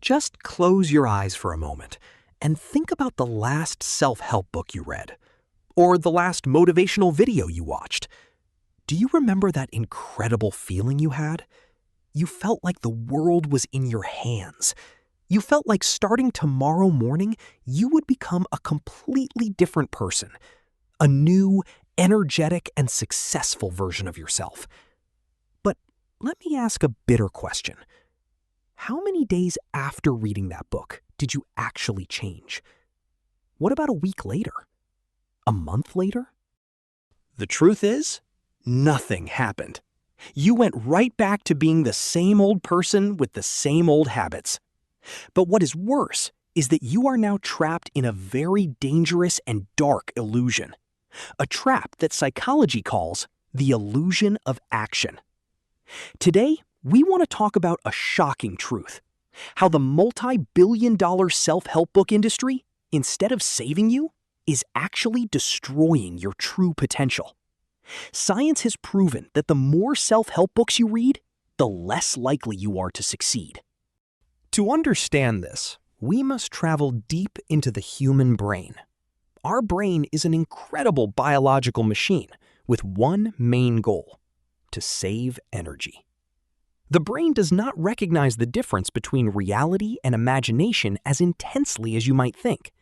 Just close your eyes for a moment and think about the last self-help book you read, or the last motivational video you watched. Do you remember that incredible feeling you had? You felt like the world was in your hands. You felt like starting tomorrow morning, you would become a completely different person, a new, energetic, and successful version of yourself. But let me ask a bitter question. How many days after reading that book did you actually change? What about a week later? A month later? The truth is, nothing happened. You went right back to being the same old person with the same old habits. But what is worse is that you are now trapped in a very dangerous and dark illusion. A trap that psychology calls the illusion of action. Today, we want to talk about a shocking truth. How the multi-billion-dollar self-help book industry, instead of saving you, is actually destroying your true potential. Science has proven that the more self-help books you read, the less likely you are to succeed. To understand this, we must travel deep into the human brain. Our brain is an incredible biological machine with one main goal: to save energy. The brain does not recognize the difference between reality and imagination as intensely as you might think.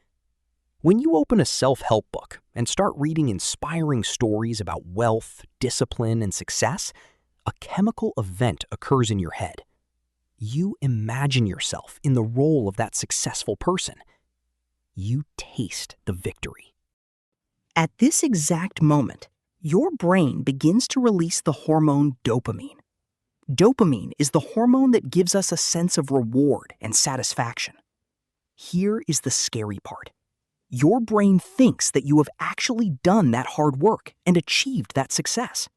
When you open a self-help book and start reading inspiring stories about wealth, discipline, and success, a chemical event occurs in your head. You imagine yourself in the role of that successful person. You taste the victory. At this exact moment, your brain begins to release the hormone dopamine. Dopamine is the hormone that gives us a sense of reward and satisfaction. Here is the scary part. Your brain thinks that you have actually done that hard work and achieved that success.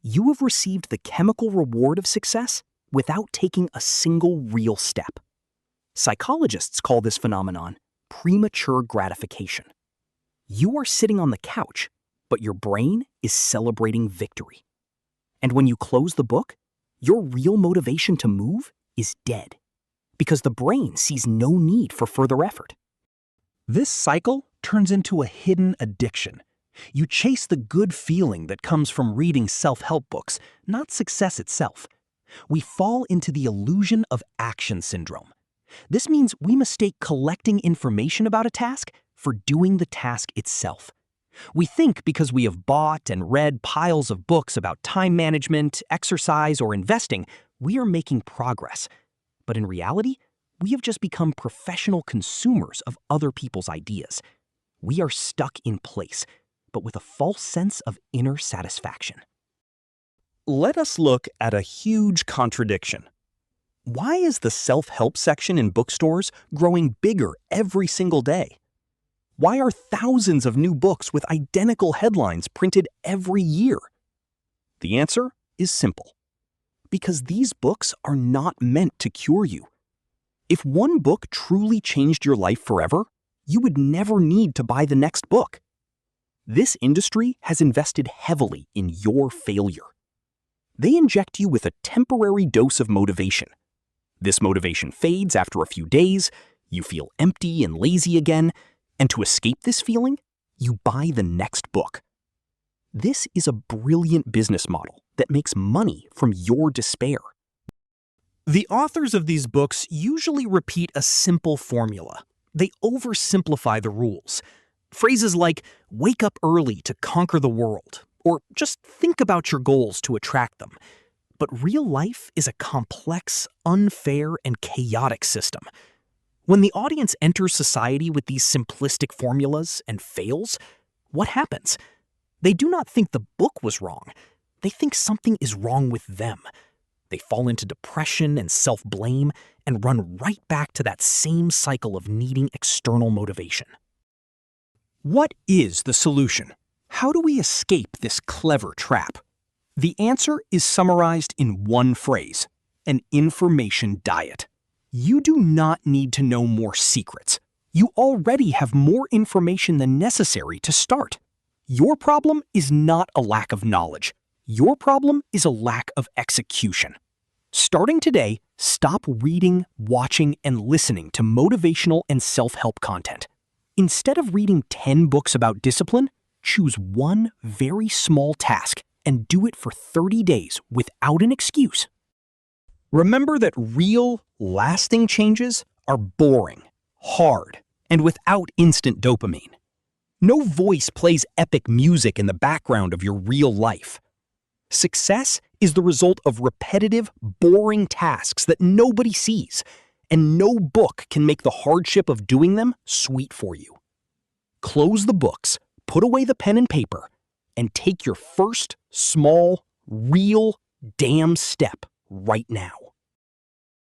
You have received the chemical reward of success without taking a single real step. Psychologists call this phenomenon premature gratification. You are sitting on the couch, but your brain is celebrating victory. And when you close the book, your real motivation to move is dead, because the brain sees no need for further effort. This cycle turns into a hidden addiction. You chase the good feeling that comes from reading self-help books, not success itself. We fall into the illusion of action syndrome. This means we mistake collecting information about a task for doing the task itself. We think because we have bought and read piles of books about time management, exercise, or investing, we are making progress. But in reality, we have just become professional consumers of other people's ideas. We are stuck in place, but with a false sense of inner satisfaction. Let us look at a huge contradiction. Why is the self-help section in bookstores growing bigger every single day? Why are thousands of new books with identical headlines printed every year? The answer is simple. Because these books are not meant to cure you. If one book truly changed your life forever, you would never need to buy the next book. This industry has invested heavily in your failure. They inject you with a temporary dose of motivation. This motivation fades after a few days, you feel empty and lazy again, and to escape this feeling, you buy the next book. This is a brilliant business model that makes money from your despair. The authors of these books usually repeat a simple formula. They oversimplify the rules. Phrases like, wake up early to conquer the world, or just think about your goals to attract them. But real life is a complex, unfair, and chaotic system. When the audience enters society with these simplistic formulas and fails, what happens? They do not think the book was wrong. They think something is wrong with them. They fall into depression and self-blame and run right back to that same cycle of needing external motivation. What is the solution? How do we escape this clever trap? The answer is summarized in one phrase: an information diet. You do not need to know more secrets. You already have more information than necessary to start. Your problem is not a lack of knowledge. Your problem is a lack of execution. Starting today, stop reading, watching, and listening to motivational and self-help content. Instead of reading 10 books about discipline, choose one very small task and do it for 30 days without an excuse. Remember that real, lasting changes are boring, hard, and without instant dopamine. No voice plays epic music in the background of your real life. Success is the result of repetitive, boring tasks that nobody sees, and no book can make the hardship of doing them sweet for you. Close the books, put away the pen and paper, and take your first, small, real, damn step right now.